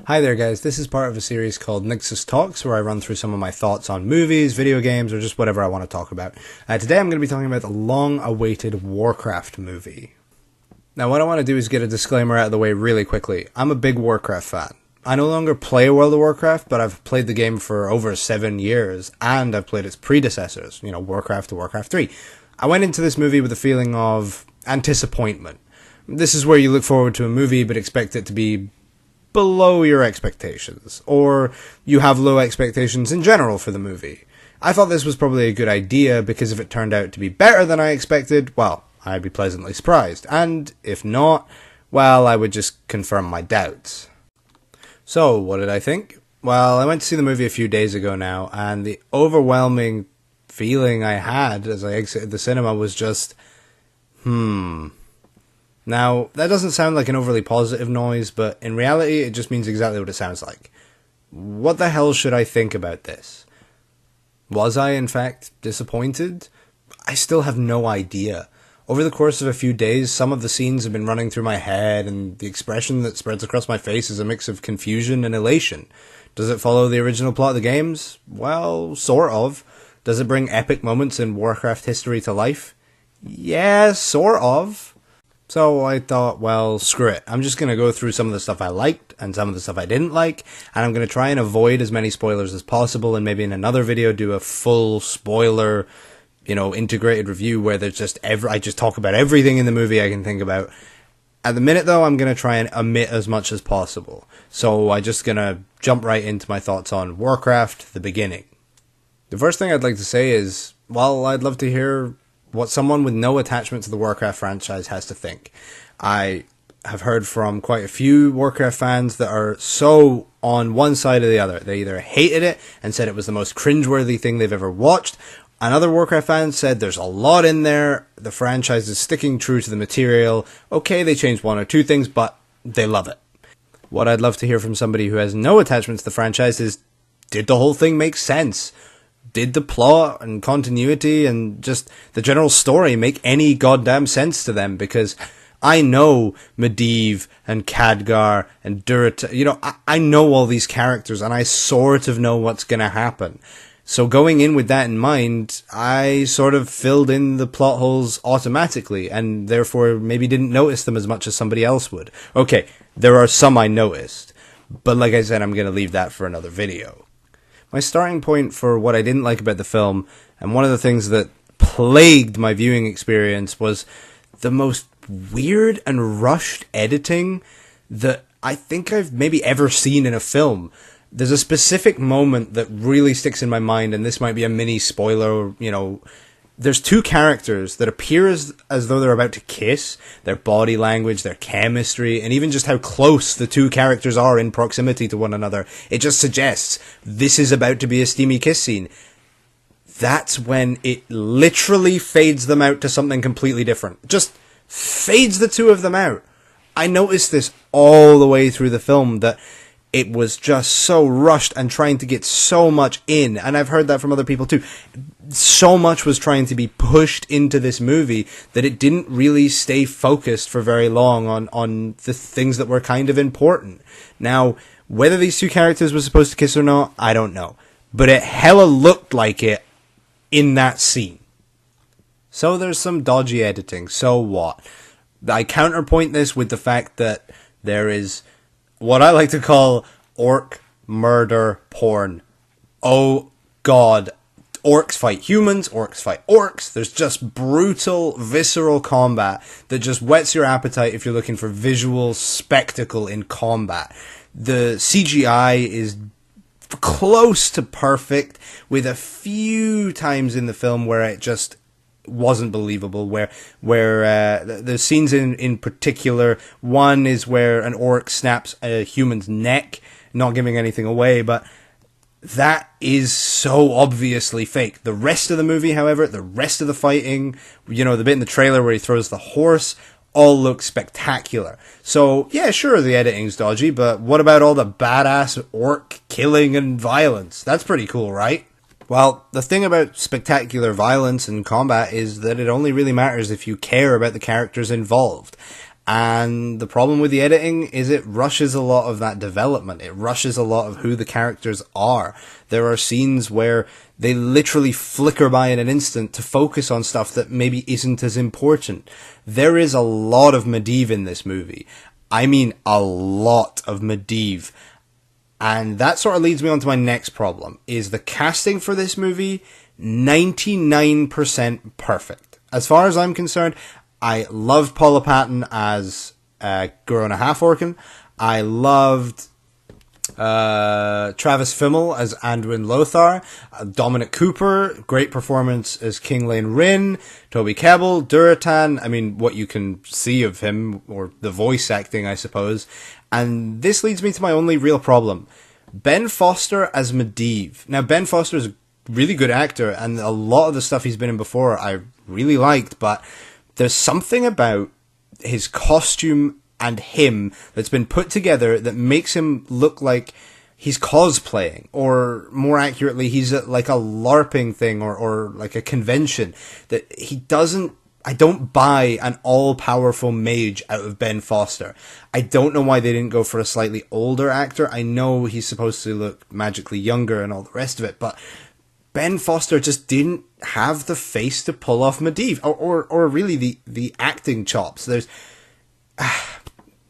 Hi there guys, this is part of a series called Nyxas Talks where I run through some of my thoughts on movies, video games, or just whatever I want to talk about. Today I'm going to be talking about the long-awaited Warcraft movie. Now what I want to do is get a disclaimer out of the way really quickly. I'm a big Warcraft fan. I no longer play World of Warcraft, but I've played the game for over 7 years, and I've played its predecessors, Warcraft to Warcraft 3. I went into this movie with a feeling of disappointment. This is where you look forward to a movie but expect it to be below your expectations, or you have low expectations in general for the movie. I thought this was probably a good idea because if it turned out to be better than I expected, well, I'd be pleasantly surprised, and if not, well, I would just confirm my doubts. So, what did I think? Well, I went to see the movie a few days ago now, and the overwhelming feeling I had as I exited the cinema was just, Now, that doesn't sound like an overly positive noise, but in reality, it just means exactly what it sounds like. What the hell should I think about this? Was I, in fact, disappointed? I still have no idea. Over the course of a few days, some of the scenes have been running through my head, and the expression that spreads across my face is a mix of confusion and elation. Does it follow the original plot of the games? Well, sort of. Does it bring epic moments in Warcraft history to life? Yeah, sort of. So I thought, well, screw it. I'm just going to go through some of the stuff I liked and some of the stuff I didn't like, and I'm going to try and avoid as many spoilers as possible, and maybe in another video do a full spoiler, integrated review where there's just I just talk about everything in the movie I can think about. At the minute, though, I'm going to try and omit as much as possible. So I'm just going to jump right into my thoughts on Warcraft, the beginning. The first thing I'd like to say is, well, I'd love to hear what someone with no attachment to the Warcraft franchise has to think. I have heard from quite a few Warcraft fans that are so on one side or the other. They either hated it and said it was the most cringeworthy thing they've ever watched, and other Warcraft fans said there's a lot in there, the franchise is sticking true to the material, okay, they changed one or two things, but they love it. What I'd love to hear from somebody who has no attachment to the franchise is, did the whole thing make sense? Did the plot and continuity and just the general story make any goddamn sense to them? Because I know Medivh and Khadgar and Durotar, I know all these characters and I sort of know what's going to happen. So going in with that in mind, I sort of filled in the plot holes automatically and therefore maybe didn't notice them as much as somebody else would. Okay, there are some I noticed, but like I said, I'm going to leave that for another video. My starting point for what I didn't like about the film, and one of the things that plagued my viewing experience, was the most weird and rushed editing that I think I've maybe ever seen in a film. There's a specific moment that really sticks in my mind, and this might be a mini spoiler, There's two characters that appear as though they're about to kiss. Their body language, their chemistry, and even just how close the two characters are in proximity to one another. It just suggests this is about to be a steamy kiss scene. That's when it literally fades them out to something completely different. Just fades the two of them out. I noticed this all the way through the film, that it was just so rushed and trying to get so much in. And I've heard that from other people too. So much was trying to be pushed into this movie that it didn't really stay focused for very long on the things that were kind of important. Now, whether these two characters were supposed to kiss or not, I don't know. But it hella looked like it in that scene. So there's some dodgy editing. So what? I counterpoint this with the fact that there is what I like to call orc murder porn. Oh god. Orcs fight humans, orcs fight orcs. There's just brutal, visceral combat that just whets your appetite if you're looking for visual spectacle in combat. The CGI is close to perfect, with a few times in the film where it just wasn't believable, where the scenes in particular, one is where an orc snaps a human's neck, not giving anything away, but that is so obviously fake. The rest of the movie, however, the rest of the fighting, the bit in the trailer where he throws the horse, all look spectacular. So, yeah, sure, the editing's dodgy, but what about all the badass orc killing and violence? That's pretty cool, right? Well, the thing about spectacular violence and combat is that it only really matters if you care about the characters involved. And the problem with the editing is it rushes a lot of that development. It rushes a lot of who the characters are. There are scenes where they literally flicker by in an instant to focus on stuff that maybe isn't as important. There is a lot of Medivh in this movie. I mean, a lot of Medivh. And that sort of leads me on to my next problem, is the casting for this movie, 99% perfect. As far as I'm concerned, I loved Paula Patton as Gul'Dan Half-Orcan. I loved Travis Fimmel as Anduin Lothar. Dominic Cooper, great performance as King Lane Rin. Toby Kebbell, Durotan. I mean, what you can see of him, or the voice acting, I suppose. And this leads me to my only real problem. Ben Foster as Medivh. Now, Ben Foster is a really good actor, and a lot of the stuff he's been in before I really liked, but there's something about his costume and him that's been put together that makes him look like he's cosplaying, or more accurately, he's at like a LARPing thing, or like a convention, that he doesn't. I don't buy an all-powerful mage out of Ben Foster. I don't know why they didn't go for a slightly older actor. I know he's supposed to look magically younger and all the rest of it, but Ben Foster just didn't have the face to pull off Medivh, or really the acting chops. There's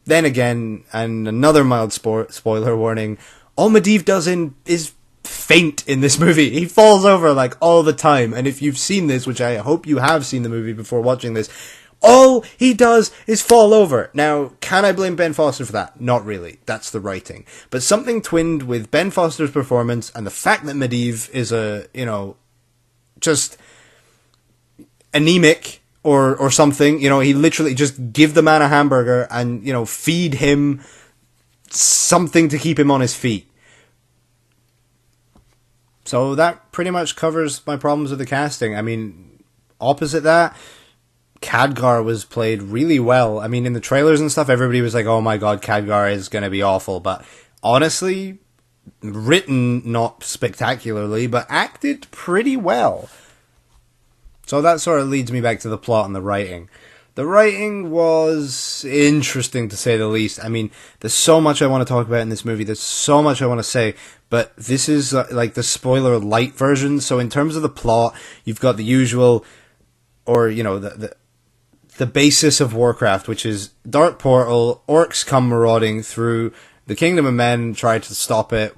then again, and another mild spoiler warning, all Medivh does is faint in this movie. He falls over like all the time, and if you've seen this, which I hope you have seen the movie before watching this, all he does is fall over. Now, can I blame Ben Foster for that? Not really. That's the writing. But something twinned with Ben Foster's performance and the fact that Medivh is just anemic or something. He literally just give the man a hamburger and, feed him something to keep him on his feet. So that pretty much covers my problems with the casting. I mean, opposite that, Khadgar was played really well. I mean, in the trailers and stuff, everybody was like, oh my god, Khadgar is going to be awful. But honestly, written not spectacularly, but acted pretty well. So that sort of leads me back to the plot and the writing. The writing was interesting, to say the least. I mean, there's so much I want to talk about in this movie. There's so much I want to say. But this is like the spoiler light version. So in terms of the plot, you've got the usual, or, the basis of Warcraft, which is dark portal, orcs come marauding through the Kingdom of Men, try to stop it,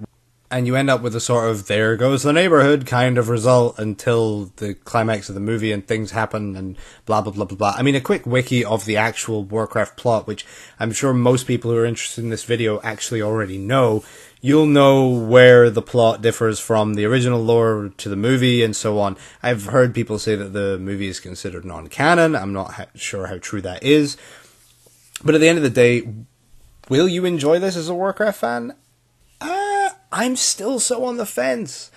and you end up with a sort of there goes the neighborhood kind of result until the climax of the movie and things happen and blah, blah, blah, blah, blah. I mean, a quick wiki of the actual Warcraft plot, which I'm sure most people who are interested in this video actually already know. You'll know where the plot differs from the original lore to the movie and so on. I've heard people say that the movie is considered non-canon. I'm not sure how true that is. But at the end of the day, will you enjoy this as a Warcraft fan? I'm still so on the fence.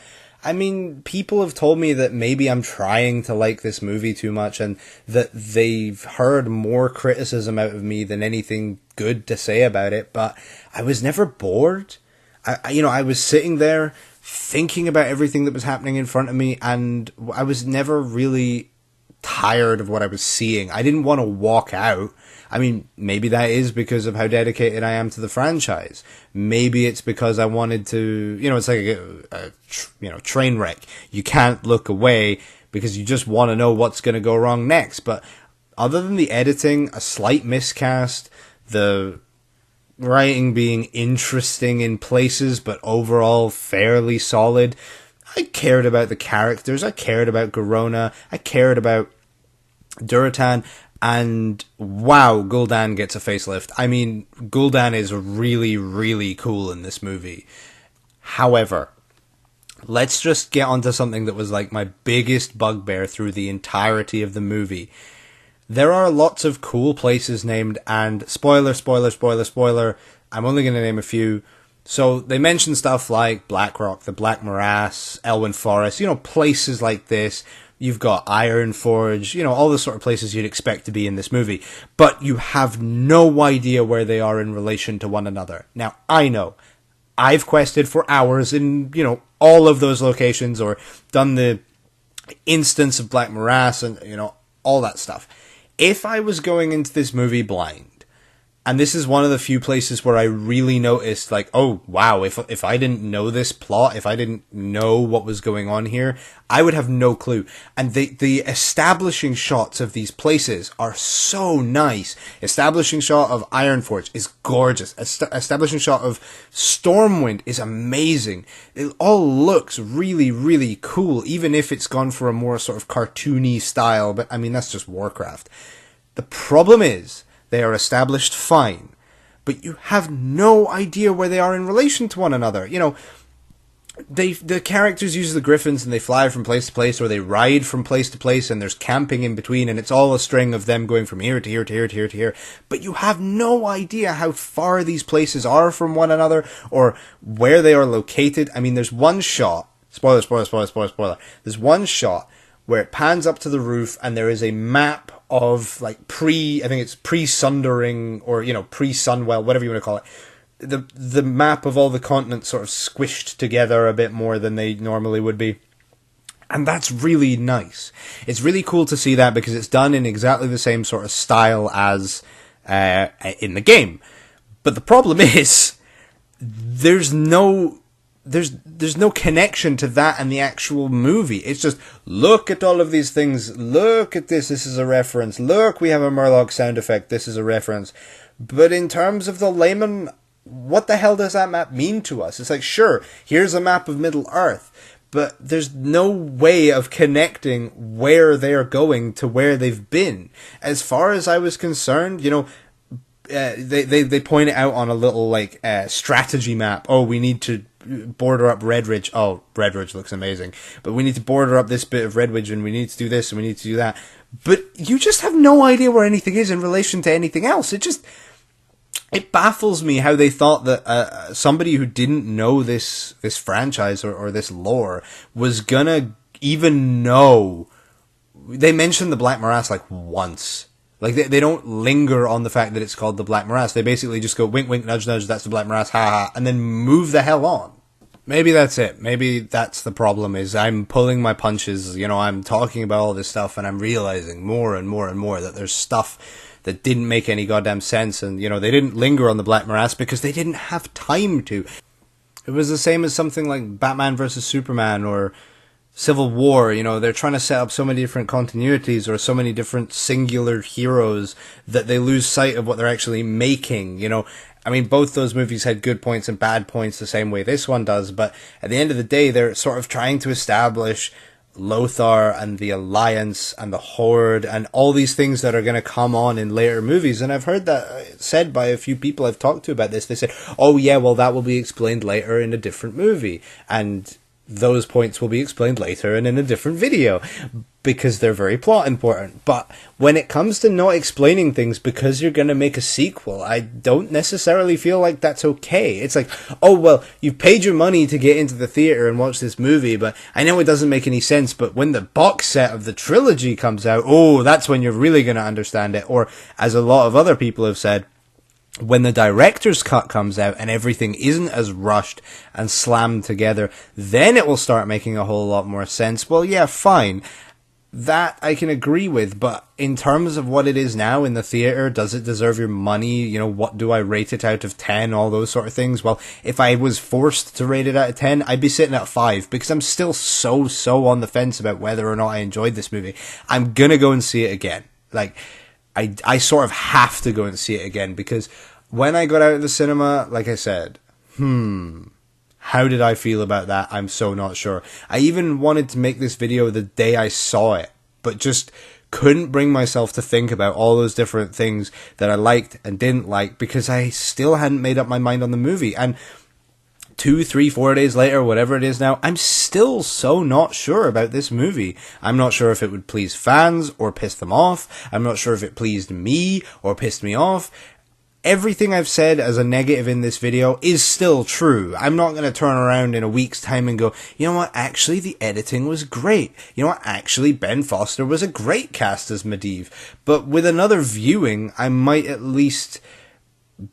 I mean, people have told me that maybe I'm trying to like this movie too much and that they've heard more criticism out of me than anything good to say about it, but I was never bored. I was sitting there thinking about everything that was happening in front of me, and I was never really tired of what I was seeing. I didn't want to walk out. I mean, maybe that is because of how dedicated I am to the franchise. Maybe it's because I wanted to, it's like a train wreck. You can't look away because you just want to know what's going to go wrong next. But other than the editing, a slight miscast, the writing being interesting in places, but overall fairly solid, I cared about the characters. I cared about Garona. I cared about Durotan. And wow, Gul'Dan gets a facelift. I mean, Gul'Dan is really, really cool in this movie. However, let's just get onto something that was like my biggest bugbear through the entirety of the movie. There are lots of cool places named, and spoiler, I'm only going to name a few. So they mention stuff like Blackrock, the Black Morass, Elwyn Forest, places like this. You've got Ironforge, all the sort of places you'd expect to be in this movie. But you have no idea where they are in relation to one another. Now, I know. I've quested for hours in, all of those locations, or done the instance of Black Morass and, all that stuff. If I was going into this movie blind, And this is one of the few places where I really noticed, like, oh, wow, if I didn't know this plot, if I didn't know what was going on here, I would have no clue. And the establishing shots of these places are so nice. Establishing shot of Ironforge is gorgeous. Establishing shot of Stormwind is amazing. It all looks really, really cool, even if it's gone for a more sort of cartoony style. But, I mean, that's just Warcraft. The problem is, they are established fine, but you have no idea where they are in relation to one another. You know, the characters use the griffins and they fly from place to place, or they ride from place to place, and there's camping in between, and it's all a string of them going from here to here to here to here to here. But you have no idea how far these places are from one another, or where they are located. I mean, there's one shot, spoiler. There's one shot where it pans up to the roof, and there is a map of, like, I think it's pre-sundering, or, you know, pre-sunwell, whatever you want to call it. The map of all the continents sort of squished together a bit more than they normally would be. And that's really nice. It's really cool to see that, because it's done in exactly the same sort of style as in the game. But the problem is, there's no connection to that and the actual movie. It's just, look at all of these things, look at this is a reference, look, we have a Murloc sound effect, this is a reference. But in terms of the layman, what the hell does that map mean to us? It's like, sure, here's a map of Middle-earth, but there's no way of connecting where they're going to where they've been. As far as I was concerned, you know, they point it out on a little, like, strategy map. Oh, we need to border up Redridge. Oh, Redridge looks amazing. But we need to border up this bit of Redridge, and we need to do this, and we need to do that. But you just have no idea where anything is in relation to anything else. It baffles me how they thought that somebody who didn't know this franchise or this lore was gonna even know. They mentioned the Black Morass, like, once. Like, they don't linger on the fact that it's called the Black Morass. They basically just go, wink, wink, nudge, nudge, that's the Black Morass, ha ha, and then move the hell on. Maybe that's it. Maybe that's the problem, is I'm pulling my punches, you know, I'm talking about all this stuff, and I'm realizing more and more and more that there's stuff that didn't make any goddamn sense, and, you know, they didn't linger on the Black Morass because they didn't have time to. It was the same as something like Batman vs. Superman, or Civil War. You know, they're trying to set up so many different continuities, or so many different singular heroes, that they lose sight of what they're actually making, you know. I mean, both those movies had good points and bad points the same way this one does, but at the end of the day, they're sort of trying to establish Lothar and the Alliance and the Horde and all these things that are going to come on in later movies. And I've heard that said by a few people I've talked to about this. They said, oh yeah, well, that will be explained later in a different movie, and those points will be explained later and in a different video, because they're very plot important. But when it comes to not explaining things because you're going to make a sequel, I don't necessarily feel like that's okay. It's like, oh, well, you've paid your money to get into the theater and watch this movie, but I know it doesn't make any sense, but when the box set of the trilogy comes out, oh, that's when you're really going to understand it. Or, as a lot of other people have said, when the director's cut comes out and everything isn't as rushed and slammed together, then it will start making a whole lot more sense. Well, yeah, fine. That I can agree with, but in terms of what it is now in the theater, does it deserve your money? You know, what do I rate it out of 10? All those sort of things. Well, if I was forced to rate it out of 10, I'd be sitting at 5, because I'm still so on the fence about whether or not I enjoyed this movie. I'm gonna go and see it again. Like, I sort of have to go and see it again, because when I got out of the cinema, like I said, how did I feel about that? I'm so not sure. I even wanted to make this video the day I saw it, but just couldn't bring myself to think about all those different things that I liked and didn't like, because I still hadn't made up my mind on the movie. And 2, 3, 4 days later, whatever it is now, I'm still so not sure about this movie. I'm not sure if it would please fans or piss them off. I'm not sure if it pleased me or pissed me off. Everything I've said as a negative in this video is still true. I'm not going to turn around in a week's time and go, you know what, actually the editing was great. You know what, actually Ben Foster was a great cast as Medivh. But with another viewing, I might at least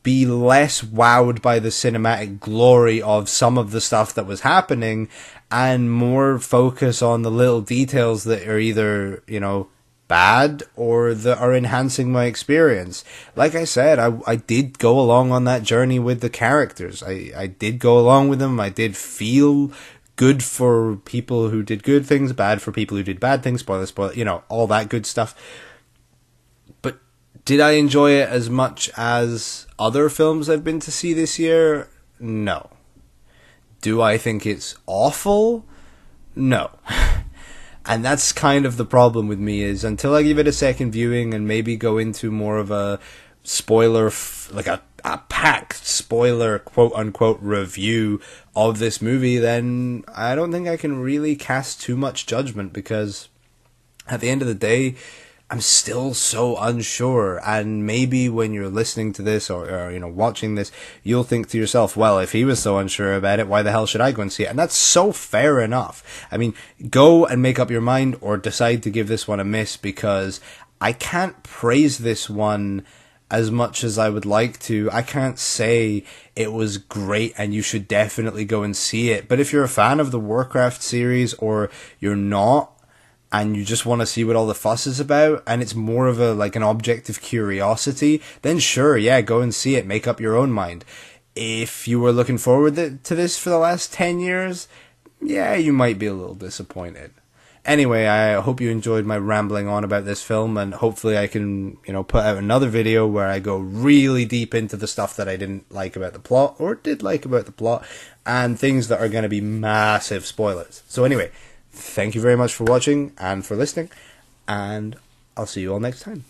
be less wowed by the cinematic glory of some of the stuff that was happening, and more focus on the little details that are either, you know, bad or that are enhancing my experience. Like I said, I did go along on that journey with the characters. I did go along with them. I did feel good for people who did good things, bad for people who did bad things, spoiler, you know, all that good stuff. But did I enjoy it as much as other films I've been to see this year? No. Do I think it's awful? No. And that's kind of the problem with me, is until I give it a second viewing and maybe go into more of a spoiler, like a packed spoiler, quote-unquote, review of this movie, then I don't think I can really cast too much judgment, because at the end of the day, I'm still so unsure. And maybe when you're listening to this or you know, watching this, you'll think to yourself, well, if he was so unsure about it, why the hell should I go and see it? And that's so fair enough. I mean, go and make up your mind, or decide to give this one a miss, because I can't praise this one as much as I would like to. I can't say it was great and you should definitely go and see it. But if you're a fan of the Warcraft series, or you're not, and you just want to see what all the fuss is about, and it's more of a, like, an object of curiosity, then sure, yeah, go and see it, make up your own mind. If you were looking forward to this for the last 10 years, yeah, you might be a little disappointed. Anyway, I hope you enjoyed my rambling on about this film, and hopefully I can, you know, put out another video where I go really deep into the stuff that I didn't like about the plot, or did like about the plot, and things that are going to be massive spoilers. So anyway, thank you very much for watching and for listening, and I'll see you all next time.